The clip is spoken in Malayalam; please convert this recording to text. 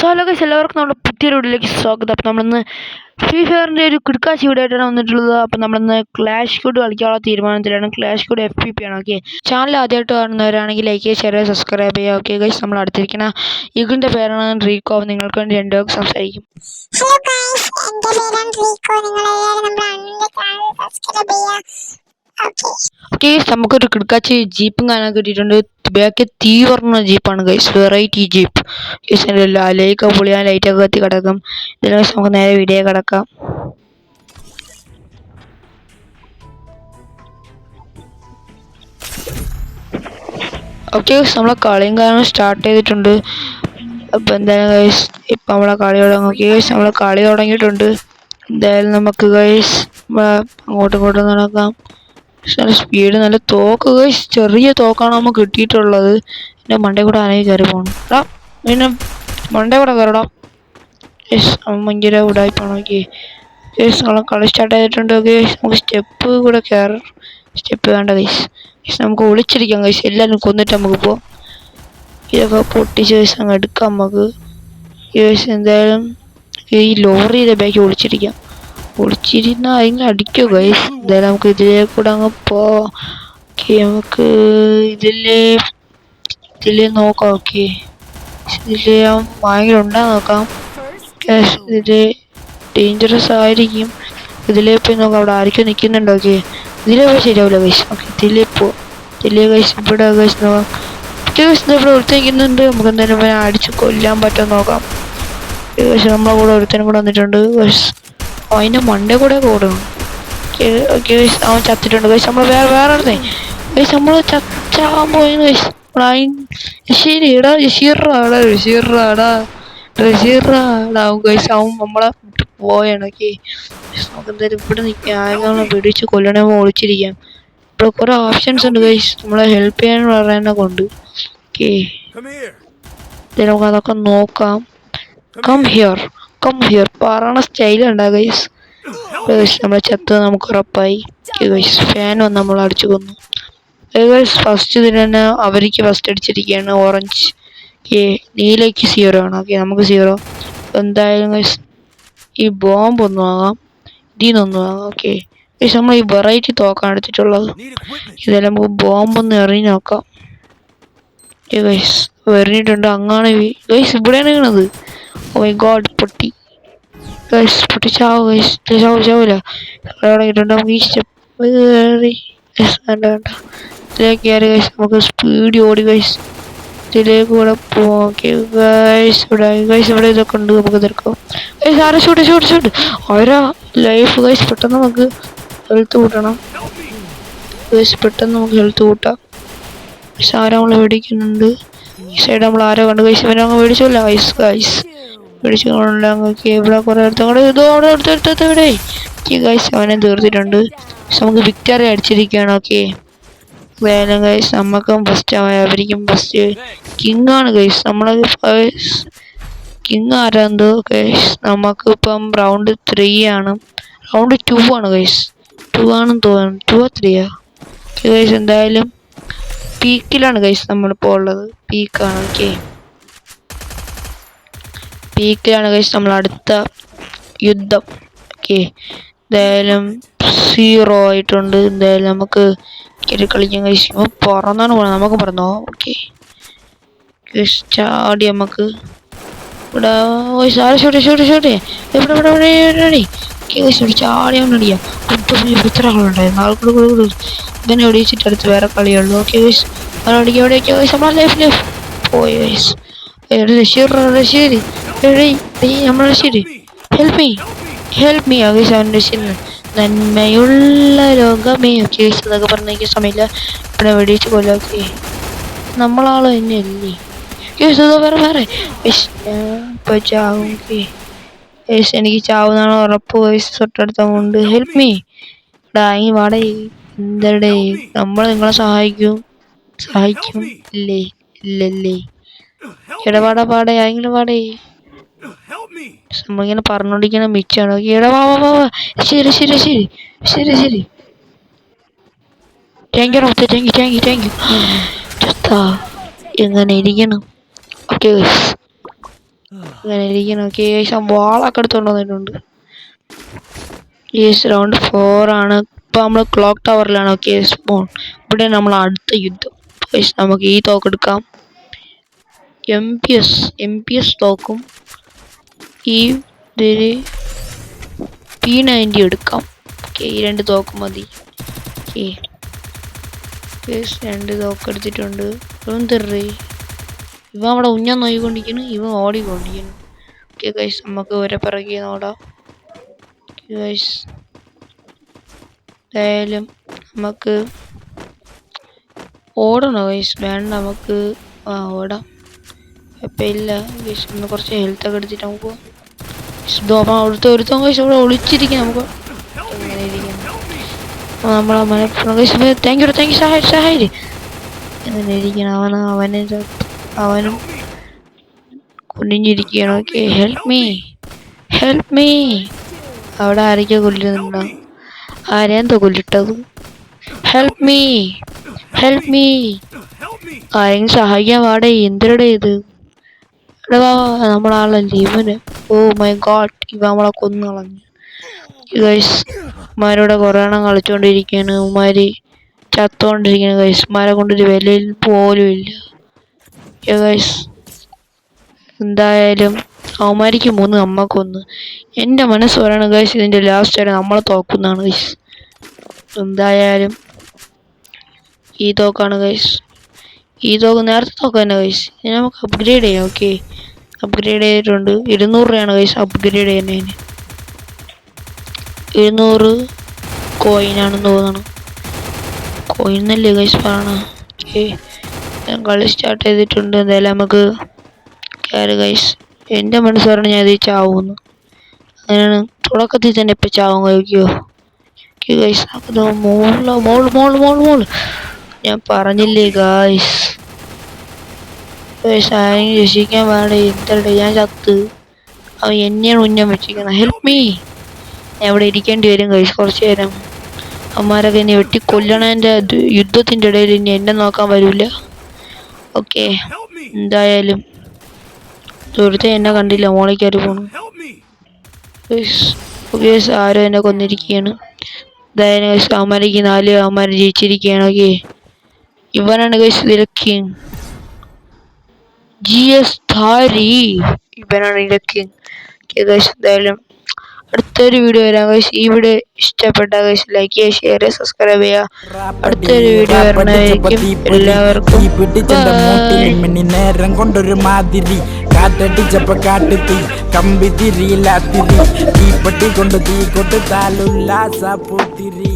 സോ ഹലോ ഗൈസ്, എല്ലാവർക്കും നമ്മുടെ പുതിയൊരു വീഡിയോയിലേക്ക് സ്വാഗതം. അപ്പോൾ നമ്മളിന്ന് ഫ്രീ ഫയറിൻ്റെ ഒരു കിടക്കാച്ചി വീഡിയോ ആയിട്ടാണ് വന്നിട്ടുള്ളത്. അപ്പോൾ നമ്മളിന്ന് ക്ലാഷ് കോഡ് കളിക്കാനുള്ള തീരുമാനത്തിലാണ്. ക്ലാഷ് കോഡ് FPP ആണ്. ഓക്കെ, ചാനൽ ആദ്യമായിട്ട് കാണുന്നവരാണെങ്കിൽ ലൈക്ക് ചെയ്യുക, ഷെയർ ചെയ്യുക, സബ്സ്ക്രൈബ് ചെയ്യുക. ഓക്കെ ഗൈസ്, നമ്മൾ അടുത്തിരിക്കുന്ന ഇതിൻ്റെ പേരാണ് റീകോ. നിങ്ങൾക്ക് വേണ്ടി രണ്ട് പേർക്ക് സംസാരിക്കും. ഹലോ ഗൈസ്, എൻ്റെ പേരാണ് റീകോ. നിങ്ങളെല്ലാവരും നമ്മുടെ അണ്ണൻ്റെ ചാനൽ സബ്സ്ക്രൈബ് ചെയ്യുക. ഓക്കെ, നമുക്കൊരു കിടക്കാച്ചി ജീപ്പും കാണാൻ കിട്ടിയിട്ടുണ്ട്. ബാക്കി തീ പറഞ്ഞ ജീപ്പാണ് guys, variety jeep. Guys like പൊളിയാൻ ലൈറ്റൊക്കെ കത്തി കിടക്കും. ഇതിൽ നമുക്ക് നേരെ വീഡിയോ കിടക്കാം. ഓക്കെ, നമ്മളെ കളിയും കാരണം സ്റ്റാർട്ട് ചെയ്തിട്ടുണ്ട്. അപ്പോൾ എന്തായാലും ഗൈസ് ഇപ്പം നമ്മളെ കളി തുടങ്ങും. ഗൈസ് നമ്മളെ കളി തുടങ്ങിയിട്ടുണ്ട്. എന്തായാലും നമുക്ക് ഗൈസ് അങ്ങോട്ടും ഇങ്ങോട്ടും നടക്കാം. നല്ല സ്പീഡ്, നല്ല തോക്ക് ഗൈസ്, ചെറിയ തോക്കാണ് നമുക്ക് കിട്ടിയിട്ടുള്ളത്. പിന്നെ മണ്ടേ കൂടെ ആനയിൽ കയറി പോകണം. പിന്നെ മണ്ടേ കൂടെ കയറടാം. ഗൈസ് ഭയങ്കര ഉടായ്പാണ്. ഓക്കെ ഗൈസ് നമ്മളെ കളി സ്റ്റാർട്ട് ചെയ്തിട്ടുണ്ട്. ഗൈസ് നമുക്ക് സ്റ്റെപ്പ് കൂടെ കയറാം. സ്റ്റെപ്പ് വേണ്ട ഗൈസ്. ഗൈസ് നമുക്ക് ഒളിച്ചിരിക്കാം ഗൈസ്, എല്ലാവരും കൊന്നിട്ട് നമുക്ക് പോവാം. ഇതൊക്കെ പൊട്ടിച്ച് ഗൈസ് അങ്ങ് എടുക്കാം നമുക്ക്. ഗൈസ് എന്തായാലും ഈ ലോറിയുടെ ബാക്കി ഒളിച്ചിരിക്കാം. ഒളിച്ചിരുന്ന അതിങ്ങനെ അടിക്കോ ഗൈസ്. എന്തായാലും നമുക്ക് ഇതിലേ കൂടെ അങ്ങ് പോവാം. ഓക്കെ, നമുക്ക് ഇതിലേ നോക്കാം. ഓക്കെ, ഇതില് ഭയങ്കര ഉണ്ടാ നോക്കാം. ഇതില് ഡേഞ്ചറസ് ആയിരിക്കും. ഇതിലേ പോയി നോക്കാം, അവിടെ ആർക്കും നിൽക്കുന്നുണ്ടോ. ഓക്കെ, ഇതിലേ പോയി ശരിയാവില്ല ഗൈസ്. ഓക്കെ, ഇതിലേ ഗൈസ്, ഇവിടെ ഗൈസ് നോക്കാം. ഗൈസ് ഇവിടെ ഒരുത്തനിക്കുന്നുണ്ട്. നമുക്ക് എന്തായാലും അടിച്ച് കൊല്ലാൻ പറ്റുമോ നോക്കാം. ഗൈസ് നമ്മളെ കൂടെ ഒരുത്തനും കൂടെ വന്നിട്ടുണ്ട് ഗൈസ്. അതിൻ്റെ മണ്ടേ കൂടെ ഓടണം. ഗൈസ് അവൻ ചത്തിട്ടുണ്ട് ഗൈസ്. നമ്മൾ വേറെ അടുത്തേ ഗൈസ്, നമ്മൾ ചച്ചാൻ പോയി ഗൈസ്. ശരിടാ ഗൈസ്, അവൻ നമ്മളെ വിട്ട് പോയാണ്. ഓക്കെ, നമുക്ക് എന്തായാലും ഇവിടെ നിൽക്കാം. ആരെങ്കിലും പിടിച്ച് കൊല്ലണേ ഒളിച്ചിരിക്കാം. ഇവിടെ കുറെ ഓപ്ഷൻസ് ഉണ്ട് ഗൈസ്, നമ്മളെ ഹെൽപ്പ് ചെയ്യാൻ പറയുന്ന കൊണ്ട്. ഓക്കെ, നമുക്ക് അതൊക്കെ നോക്കാം. കം ഹിയർ പറയണ സ്റ്റൈലുണ്ടാ ഗൈസ്. നമ്മളെ ചത്ത് നമുക്ക് ഉറപ്പായി. ഗൈസ് ഫാൻ വന്ന് നമ്മൾ അടിച്ചു കൊന്നു ഗൈസ്. ഫസ്റ്റ് ഇതിൽ തന്നെ അവർക്ക് ഫസ്റ്റ് അടിച്ചിരിക്കുകയാണ് ഓറഞ്ച്. നീലയ്ക്ക് 0 ആണ്. ഓക്കെ, നമുക്ക് 0. എന്തായാലും ഗൈസ് ഈ ബോംബ് ഒന്ന് വാങ്ങാം, ഇതിന്നൊന്ന് വാങ്ങാം. ഓക്കെ ഗൈസ്, നമ്മൾ ഈ വെറൈറ്റി തോക്കാണ് എടുത്തിട്ടുള്ളത്. ഇതെല്ലാം നമുക്ക് ബോംബൊന്ന് എറിഞ്ഞ് നോക്കാം. ഗൈസ് എറിഞ്ഞിട്ടുണ്ട്. അങ്ങനെ ഗൈസ് ഇവിടെയാണ് വീണത്. ഓ മൈ ഗോഡ്, പൊട്ടി ഗൈസ്, പൊട്ടി ചാവും ഗൈസ്. ചാവൂല തുടങ്ങിയിട്ടുണ്ട്. നമുക്ക് ഈ സ്റ്റെപ്പ് കയറി വേണ്ട ഇതിലേക്ക് കയറി ഗൈസ്. നമുക്ക് സ്പീഡ് ഓടി ഗൈസ്, ഇതിലേക്ക് കൂടെ പോവാം. ഓക്കെ ഗൈസ്, ഇവിടെ ഇതൊക്കെ ഉണ്ട്, നമുക്ക് തീർക്കാം ഗൈസ്. ആരെ ഷൂട്ട് ഓരോ ലൈഫ് ഗൈസ്. പെട്ടെന്ന് നമുക്ക് ഹെൽത്ത് കൂട്ടണം ഗൈസ്, പെട്ടെന്ന് നമുക്ക് ഹെൽത്ത് കൂട്ടാം ഗൈസ്. ആരോ നമ്മളെ മേടിക്കുന്നുണ്ട്. ഈ സൈഡ് നമ്മൾ ആരോ കണ്ട് ഗൈസ്. ഇവരെ അങ്ങ് മേടിച്ചല്ല ഗൈസ് പിടിച്ചുകൊണ്ടില്ല. ഇവിടെ കുറെ ഇവിടെ ഗൈസ് അവനെ തീർത്തിട്ടുണ്ട്. നമുക്ക് വിക്ടറി അടിച്ചിരിക്കുകയാണ്. ഓക്കെ വേണം ഗൈസ്, നമുക്കും ഫസ്റ്റ് അവരിക്കും ഫസ്റ്റ്. കിങ് ആണ് ഗൈസ്, നമ്മളെ കിങ് ആരാന്ത് ഗൈസ്. നമുക്ക് ഇപ്പം റൗണ്ട് 3 ആണ്. റൗണ്ട് 2 ആണ് ഗൈസ്. 2 ആണെന്ന് തോന്നുന്നു. 2 3 ഗൈസ്. എന്തായാലും പീക്കിലാണ് ഗൈസ് നമ്മളിപ്പോൾ ഉള്ളത്. പീക്കാണ്. ഓക്കെ, പീക്കിലാണ് ഗൈസ് നമ്മൾ അടുത്ത യുദ്ധം. ഓക്കെ, എന്തായാലും 0 ആയിട്ടുണ്ട്. എന്തായാലും നമുക്ക് കളിക്കാൻ ഗൈസ്. പറന്നാണ് പോകണം, നമുക്ക് പറഞ്ഞോ. ഓക്കെ ചാടി നമുക്ക് ഇവിടെ ചാടിയാടിയാ ഇത്ര ആളുണ്ടായിരുന്നു. ആൾക്കൂടെ ഇങ്ങനെ ഒടിച്ചിട്ട് അടുത്ത് വേറെ കളിയുള്ളൂ. ഓക്കെ ഗൈസ്, നമ്മളെ ലൈഫ് പോയി ഗൈസ്. ശരി നമ്മളെ ശരി ഹെൽപ്പ് മീ ഗൈസ്. അവൻ്റെ ശരി നന്മയുള്ള ലോകമേ കേസ് എന്നൊക്കെ പറഞ്ഞ സമയമില്ല. ഇവിടെ വെടിച്ച് കൊല്ലാക്കി നമ്മളാള് തന്നെയല്ലേ കേസ്. വേറെ ഇപ്പൊ ചാവും. കേസ് എനിക്ക് ചാവുന്നാണ് ഉറപ്പ് കേസ്. തൊട്ടടുത്തുണ്ട്. ഹെൽപ്പ് മീ ഡായി വാടേ. എന്തടേ നമ്മൾ നിങ്ങളെ സഹായിക്കും ഇല്ലല്ലേ ഇടപാടാ പാടേ ആയെങ്കിലും പാടേ. നമ്മളിങ്ങനെ പറഞ്ഞോണ്ടിരിക്കുന്ന മിച്ചാണ്. ശരി താങ്ക് യു. എങ്ങനെ ഇരിക്കണം. ഓക്കെ അങ്ങനെ ഇരിക്കണം. ഓക്കെ ഗൈസ്, വാളൊക്കെ എടുത്തോണ്ട് വന്നിട്ടുണ്ട്. യെസ്, റൗണ്ട് 4 ആണ്. ഇപ്പോൾ നമ്മൾ ക്ലോക്ക് ടവറിലാണ്. Okay spawn. ഇവിടെ നമ്മൾ അടുത്ത യുദ്ധം. ഗൈസ് നമുക്ക് ഈ തോക്കെടുക്കാം. MPS തോക്കും ഈ ഇതിൽ P90 എടുക്കാം. ഓക്കെ, ഈ 2 തോക്ക് മതി. ഓക്കെ ഗൈസ്, 2 തോക്ക് എടുത്തിട്ടുണ്ട്. ഇവൻ തെറി, ഇവ അവിടെ ഉഞ്ഞാൻ നോക്കിക്കൊണ്ടിരിക്കുന്നു, ഇവ ഓടിക്കൊണ്ടിരിക്കുന്നു. ഓക്കെ ഗൈസ്, നമുക്ക് ഒരെ പിറകെ നോടാം. ഗൈസ് എന്തായാലും നമുക്ക് ഓടണോ ഗൈസ്? വേണ്ട, നമുക്ക് ഓടാം. ഇപ്പം ഇല്ല ഗൈസ്, ഒന്ന് കുറച്ച് ഹെൽത്തൊക്കെ എടുത്തിട്ട് നമുക്ക് അവിടുത്തെ ഒരുത്തം ഗൈസ് ഇവിടെ ഒളിച്ചിരിക്കാം. നമുക്ക് എങ്ങനെ ഇരിക്കണം നമ്മളെ താങ്ക് യു സഹായി എങ്ങനെ ഇരിക്കണം. അവനും കുനിഞ്ഞിരിക്കുകയാണ്. Okay, help me. അവിടെ ആരൊക്കെ കൊല്ലുന്നുണ്ടോ? ആരെന്തോ കൊല്ലിട്ടത്? Help me. ആരെങ്കിലും സഹായിക്കാൻ പാടേ. എന്തിനടെ ഇത്? നമ്മളാളല്ലേ ഇവന്. ഓ മൈ ഗോഡ്, ഇവ നമ്മളെ കൊന്നു കളഞ്ഞു. ഗൈസ്, ഉമ്മാരോടെ കുറേ എണ്ണം കളിച്ചുകൊണ്ടിരിക്കുകയാണ്. ഉമ്മാര് ചത്തുകൊണ്ടിരിക്കുകയാണ് ഗൈസ്. ഉമ്മാരെ കൊണ്ടൊരു വിലയിൽ പോലും ഇല്ല ഗൈസ്. എന്തായാലും അവന്മാർക്ക് 3, അമ്മക്കൊന്ന്. എൻ്റെ മനസ്സ് പറയണ ഗൈസ്, ഇതിൻ്റെ ലാസ്റ്റ് വരെ നമ്മളെ തോക്കുന്നതാണ് ഗൈസ്. എന്തായാലും ഈ തോക്കാണ് ഗൈസ്. ഈ തോക്ക് നേരത്തെ തോക്ക് തന്നെ ഗൈസ്. ഇനി നമുക്ക് അപ്ഗ്രേഡ് ചെയ്യാം. ഓക്കെ, അപ്ഗ്രേഡ് ചെയ്തിട്ടുണ്ട്. 200 രൂപയാണ് ഗൈസ് അപ്ഗ്രേഡ് ചെയ്യുന്നതിന്. 200 കോയിനാണെന്ന് തോന്നണം. കോയിന്നല്ലേ ഗൈസ് പറയണ. ഓക്കെ, ഞാൻ കളി സ്റ്റാർട്ട് ചെയ്തിട്ടുണ്ട്. എന്തായാലും നമുക്ക് കയറി ഗൈസ്. എൻ്റെ മനസ്സ് പറഞ്ഞ ഞാൻ ഇത് ചാവുന്നു. അങ്ങനെയാണ് തുടക്കത്തിൽ തന്നെ ഇപ്പം ചാവും കഴിക്കുമോ? ഓക്കെ ഗൈസ്, അത് മോള് ഞാൻ പറഞ്ഞില്ലേ ഗൈസ്. ആരെങ്കിലും രക്ഷിക്കാൻ വേണ്ട. എന്തല്ലേ, ഞാൻ ചത്ത്. അവൻ എന്നെയാണ് ഉന്നം വെച്ചിരിക്കുന്നത്. Help me. ഞാൻ ഇവിടെ ഇരിക്കേണ്ടി വരും ഗൈസ് കുറച്ച് നേരം. അമ്മമാരൊക്കെ എന്നെ വെട്ടിക്കൊല്ലണതിൻ്റെ യുദ്ധത്തിൻ്റെ ഇടയിൽ ഇനി എന്നെ നോക്കാൻ വരില്ല. ഓക്കെ, എന്തായാലും സുഹൃത്തെ എന്നെ കണ്ടില്ല, മോളിൽ കയറി പോണു. ആരോ എന്നെ കൊന്നിരിക്കുകയാണ്. എന്തായാലും അവന്മാർക്ക് 4 അവന്മാർ ജയിച്ചിരിക്കുകയാണ്. ഓക്കെ, ഇവനാണ് ഗൈസ് കിങ്. GS ധാരി, ഇവനാണ് കിങ്. എന്തായാലും അടുത്തൊരു വീഡിയോ വരാം ഗൈസ്. ഈ വീഡിയോ ഇഷ്ടപ്പെട്ട ഗൈസ് ലൈക്ക് ചെയ്യുക, ഷെയർ ചെയ്യുക, സബ്സ്ക്രൈബ് ചെയ്യുക. അടുത്തൊരു വീഡിയോ വരണമായിരിക്കും. എല്ലാവർക്കും നേരം കൊണ്ടൊരു മാതിരി കാറ്റടിച്ചപ്പോ കാട്ടുതീ കമ്പി തിരിയില്ലാത്തിരി തീപ്പെട്ടി കൊണ്ട് തീ കൊടുത്താലുല്ലാസ പൂത്തിരി.